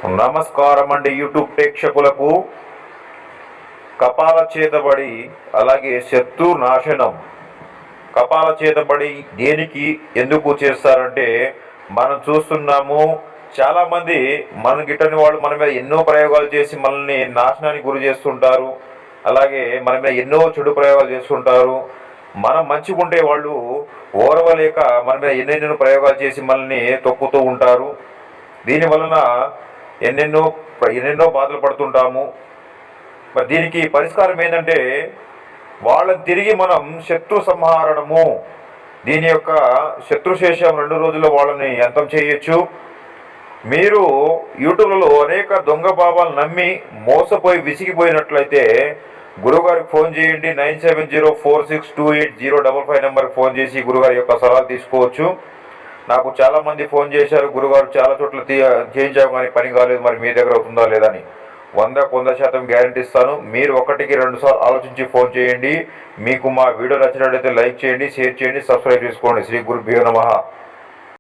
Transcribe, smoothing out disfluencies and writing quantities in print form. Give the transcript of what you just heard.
నమస్కారం అండి యూట్యూబ్ ప్రేక్షకులకు. కపాల చేతబడి అలాగే శత్రు నాశనం. కపాల చేతబడి దేనికి ఎందుకు చేస్తారంటే మనం చూస్తున్నాము, చాలామంది మన గిట్టని వాళ్ళు మన మీద ఎన్నో ప్రయోగాలు చేసి మనల్ని నాశనానికి గురి చేస్తుంటారు. అలాగే మన మీద ఎన్నో చెడు ప్రయోగాలు చేస్తుంటారు. మనం మంచిగుంటే వాళ్ళు ఓర్వలేక మన మీద ఎన్నెన్నో ప్రయోగాలు చేసి మనల్ని తొక్కుతూ ఉంటారు. దీని వలన ఎన్నెన్నో ఎన్నెన్నో బాధలు పడుతుంటాము. మరి దీనికి పరిష్కారం ఏంటంటే వాళ్ళని తిరిగి మనం శత్రు సంహారణము, దీని యొక్క శత్రుశేషం 2 రోజుల్లో వాళ్ళని అంతం చేయొచ్చు. మీరు యూట్యూబ్లో అనేక దొంగ బాబాలు నమ్మి మోసపోయి విసిగిపోయినట్లయితే గురుగారికి ఫోన్ చేయండి. 9704628055 నెంబర్కి ఫోన్ చేసి గురుగారి యొక్క సలహాలు తీసుకోవచ్చు. నాకు చాలామంది ఫోన్ చేశారు, గురుగారు చాలా చోట్ల చేయించాము కానీ పని కాలేదు, మరి మీ దగ్గర అవుతుందా లేదా అని. 100% గ్యారంటీ ఇస్తాను. మీరు 1-2 సార్లు ఆలోచించి ఫోన్ చేయండి. మీకు మా వీడియో నచ్చినట్లయితే లైక్ చేయండి, షేర్ చేయండి, సబ్స్క్రైబ్ చేసుకోండి. శ్రీ గురుభ్యో నమః.